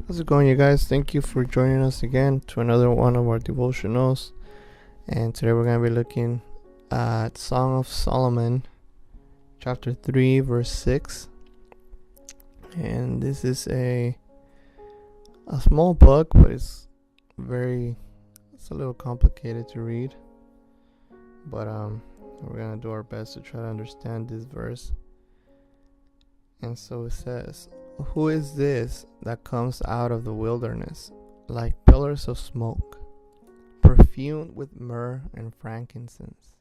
How's it going, you guys? Thank you for joining us again to another one of our devotionals. And today we're going to be looking at Song of Solomon, chapter 3, verse 6. And this is a small book, but it's a little complicated to read. But we're going to do our best to try to understand this verse. And so it says, "Who is this that comes out of the wilderness, like pillars of smoke, perfumed with myrrh and frankincense,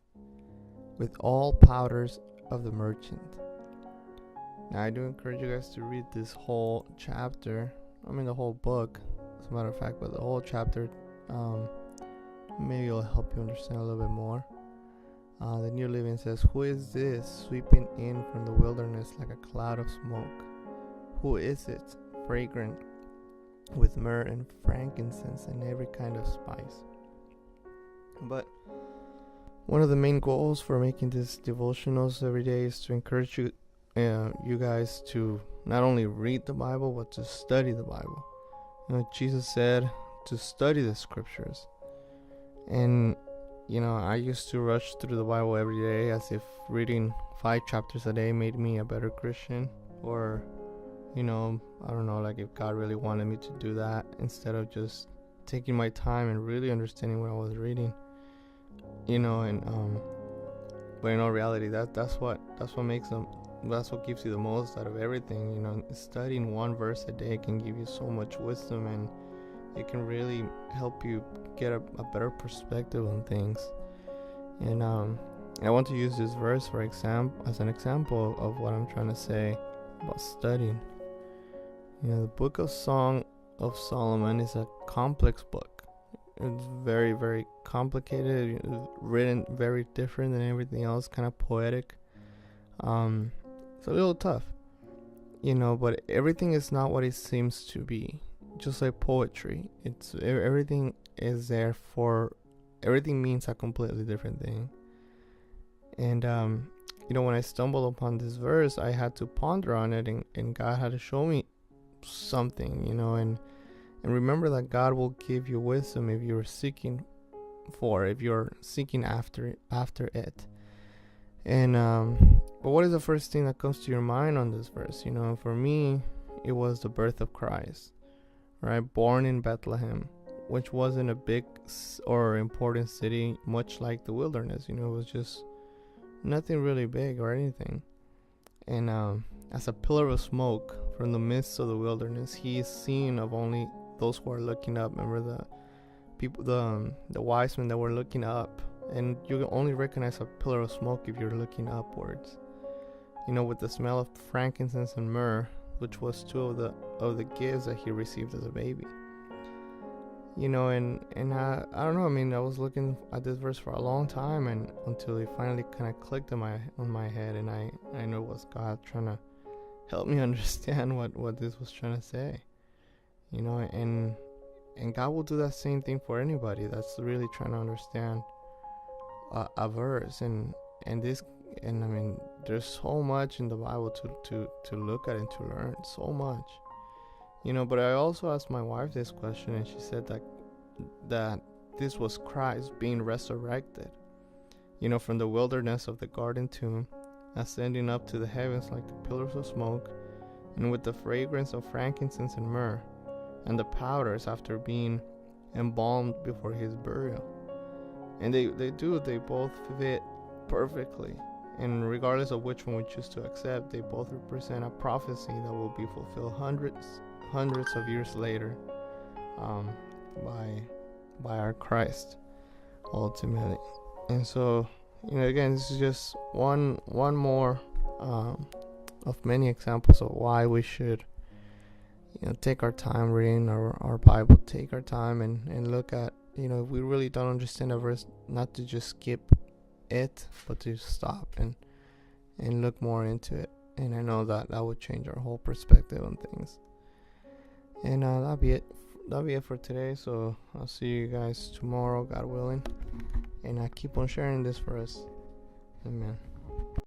with all powders of the merchant?" Now, I do encourage you guys to read this whole chapter. The whole book, as a matter of fact, but the whole chapter. Maybe it'll help you understand a little bit more. The New Living says, "Who is this sweeping in from the wilderness like a cloud of smoke? Who is it, fragrant with myrrh and frankincense and every kind of spice?" But one of the main goals for making these devotionals every day is to encourage you guys to not only read the Bible, but to study the Bible. Jesus said to study the scriptures. And I used to rush through the Bible every day as if reading 5 chapters a day made me a better Christian, or I don't know, like if God really wanted me to do that, instead of just taking my time and really understanding what I was reading. But in all reality, that's what gives you the most out of everything. Studying one verse a day can give you so much wisdom, and it can really help you get a better perspective on things. And I want to use this verse as an example of what I'm trying to say about studying. The book of Song of Solomon is a complex book. It's very, very complicated. It's written very different than everything else, kind of poetic. It's a little tough, but everything is not what it seems to be. Just like poetry, everything is there for everything means a completely different thing. And when I stumbled upon this verse, I had to ponder on it, and God had to show me something, and remember that God will give you wisdom if you're seeking after it. And but what is the first thing that comes to your mind on this verse? For me, it was the birth of Christ, right? Born in Bethlehem, which wasn't a big or important city, much like the wilderness. It was just nothing really big or anything. And as a pillar of smoke from the midst of the wilderness, he is seen of only those who are looking up. Remember the people, the wise men that were looking up, and you can only recognize a pillar of smoke if you're looking upwards. With the smell of frankincense and myrrh, which was two of the gifts that he received as a baby. And I don't know. I was looking at this verse for a long time, and until it finally kind of clicked on my head, and I know it was God trying to help me understand what this was trying to say. And God will do that same thing for anybody that's really trying to understand a verse, and there's so much in the Bible to look at and to learn, so much. But I also asked my wife this question, and she said that this was Christ being resurrected, from the wilderness of the garden tomb, ascending up to the heavens like the pillars of smoke, and with the fragrance of frankincense and myrrh, and the powders after being embalmed before his burial. And they both fit perfectly. And regardless of which one we choose to accept, they both represent a prophecy that will be fulfilled hundreds of years later, by our Christ, ultimately. And so, again, this is just one more of many examples of why we should take our time reading our Bible, take our time and look at, if we really don't understand a verse, not to just skip it, but to stop and look more into it. And I know that would change our whole perspective on things. And that'll be it for today. So I'll see you guys tomorrow, God willing, and I keep on sharing this for us. Amen.